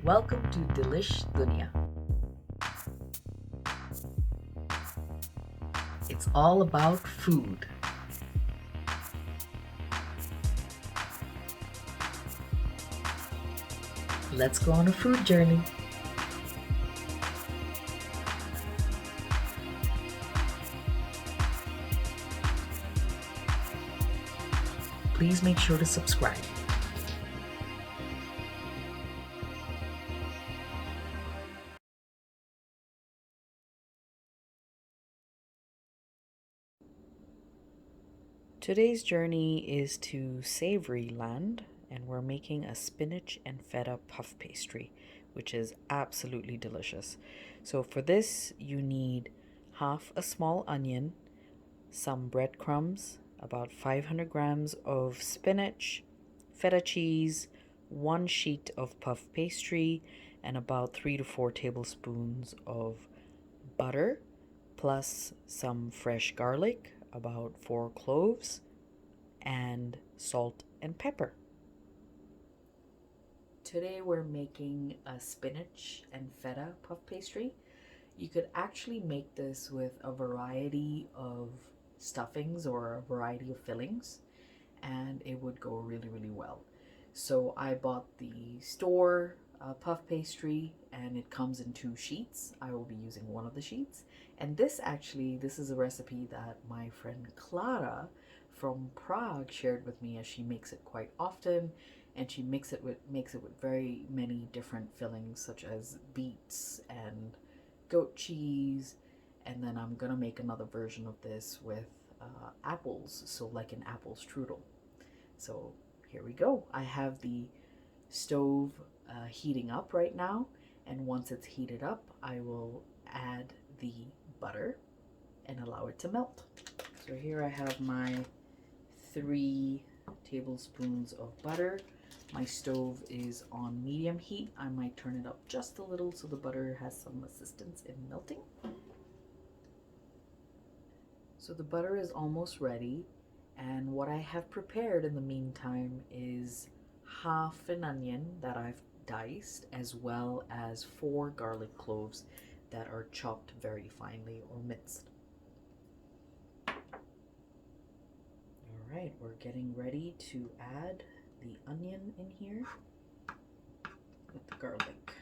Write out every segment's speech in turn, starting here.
Welcome to Delish Dunia. It's all about food. Let's go on a food journey. Please make sure to subscribe. Today's journey is to savory land, and we're making a spinach and feta puff pastry, which is absolutely delicious. So for this, you need half a small onion, some breadcrumbs, about 500 grams of spinach, feta cheese, one sheet of puff pastry, and about 3 to 4 tablespoons of butter, plus some fresh garlic, about 4 cloves, and salt and pepper. Today we're making a spinach and feta puff pastry. You could actually make this with a variety of stuffings or a variety of fillings, and it would go really, really well. So I bought the store puff pastry, and it comes in 2 sheets. I will be using one of the sheets. And this is a recipe that my friend Clara from Prague shared with me, as she makes it quite often, and she makes it with very many different fillings such as beets and goat cheese. And then I'm gonna make another version of this with apples, so like an apple strudel. So here we go. I have the stove heating up right now, and once it's heated up, I will add the butter and allow it to melt. So here I have my 3 tablespoons of butter. My stove is on medium heat. I might turn it up just a little so the butter has some assistance in melting. So the butter is almost ready, and what I have prepared in the meantime is half an onion that I've diced, as well as 4 garlic cloves that are chopped very finely or minced. Alright, we're getting ready to add the onion in here with the garlic.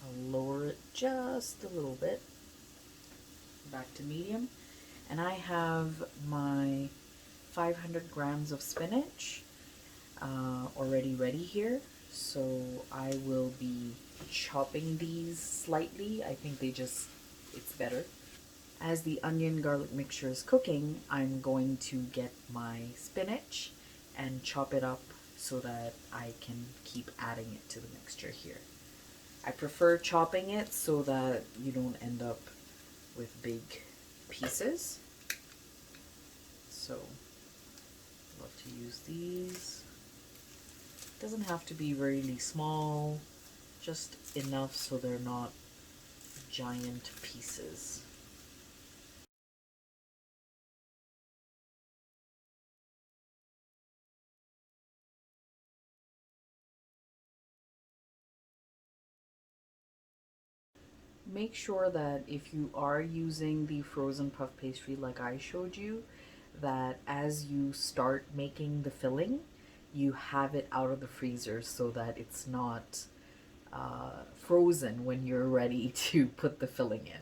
I'll lower it just a little bit back to medium, and I have my 500 grams of spinach already ready here. So I will be chopping these slightly. I think it's better. As the onion garlic mixture is cooking, I'm going to get my spinach and chop it up so that I can keep adding it to the mixture here. I prefer chopping it so that you don't end up with big pieces. So I love to use these. Doesn't have to be really small, just enough so they're not giant pieces. Make sure that if you are using the frozen puff pastry like I showed you, that as you start making the filling, you have it out of the freezer so that it's not frozen when you're ready to put the filling in.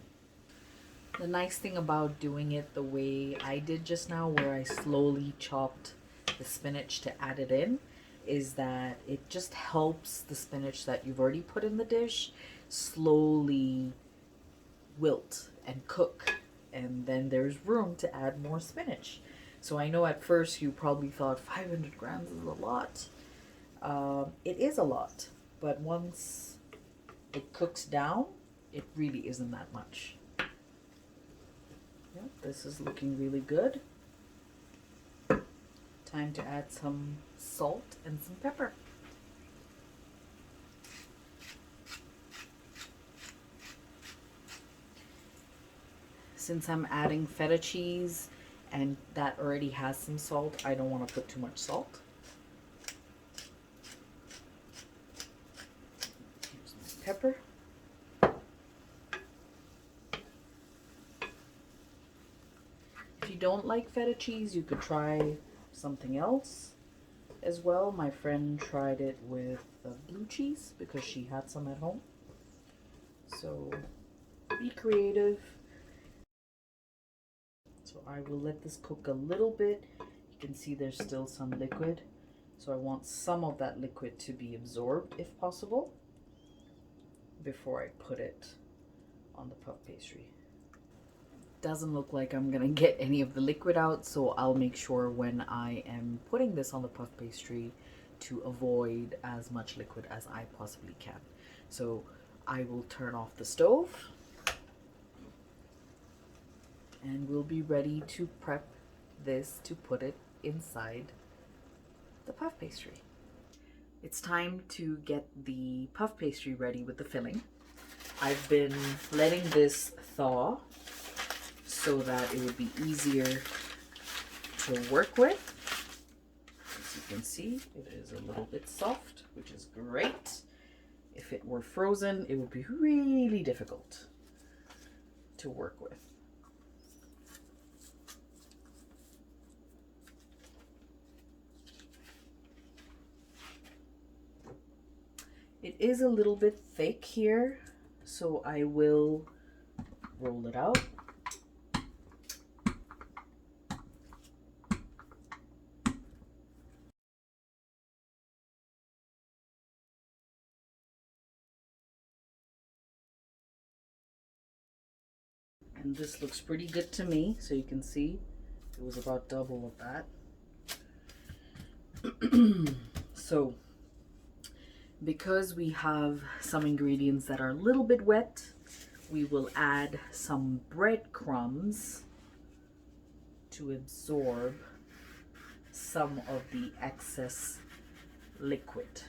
The nice thing about doing it the way I did just now, where I slowly chopped the spinach to add it in, is that it just helps the spinach that you've already put in the dish slowly wilt and cook, and then there's room to add more spinach. So I know at first you probably thought 500 grams is a lot. It is a lot, but once it cooks down, it really isn't that much. Yep, this is looking really good. Time to add some salt and some pepper. Since I'm adding feta cheese and that already has some salt, I don't want to put too much salt. Here's my pepper. If you don't like feta cheese, you could try something else as well. My friend tried it with blue cheese because she had some at home. So be creative. So I will let this cook a little bit. You can see there's still some liquid. So I want some of that liquid to be absorbed if possible before I put it on the puff pastry. Doesn't look like I'm gonna get any of the liquid out, so I'll make sure when I am putting this on the puff pastry to avoid as much liquid as I possibly can. So I will turn off the stove and we'll be ready to prep this to put it inside the puff pastry. It's time to get the puff pastry ready with the filling. I've been letting this thaw so that it would be easier to work with. As you can see, it is a little bit soft, which is great. If it were frozen, it would be really difficult to work with. It is a little bit thick here, so I will roll it out. And this looks pretty good to me, so you can see it was about double of that. So because we have some ingredients that are a little bit wet, we will add some breadcrumbs to absorb some of the excess liquid.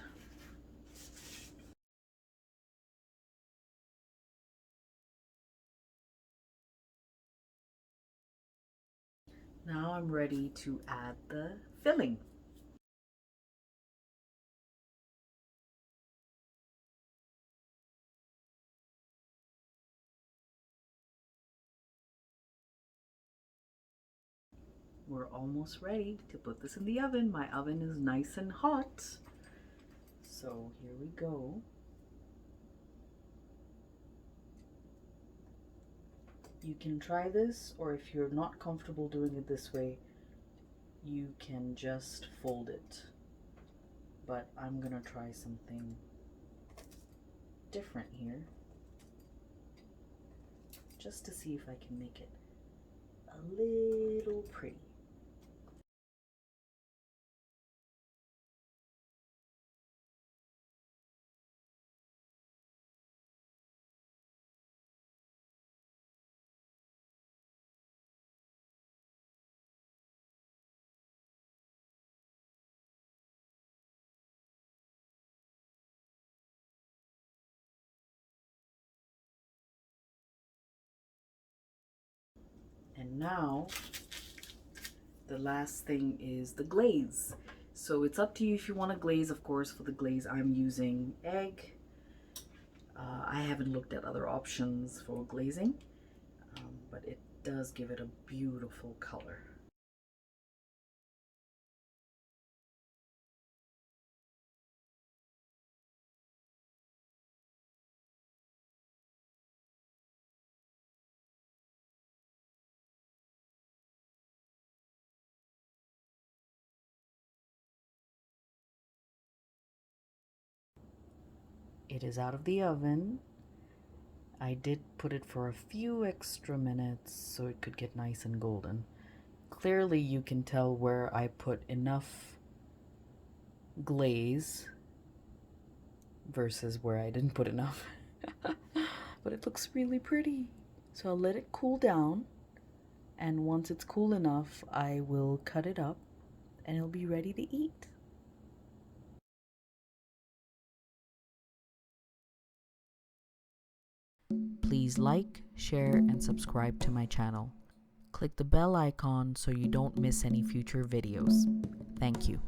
Now I'm ready to add the filling. We're almost ready to put this in the oven. My oven is nice and hot. So here we go. You can try this, or if you're not comfortable doing it this way, you can just fold it. But I'm gonna try something different here, just to see if I can make it a little pretty. And now the last thing is the glaze. So it's up to you if you want a glaze. Of course, for the glaze I'm using egg. I haven't looked at other options for glazing, but it does give it a beautiful color. It is out of the oven. I did put it for a few extra minutes so it could get nice and golden. Clearly you can tell where I put enough glaze versus where I didn't put enough. But it looks really pretty. So I'll let it cool down, and once it's cool enough, I will cut it up and it'll be ready to eat. Please like, share, and subscribe to my channel. Click the bell icon so you don't miss any future videos. Thank you.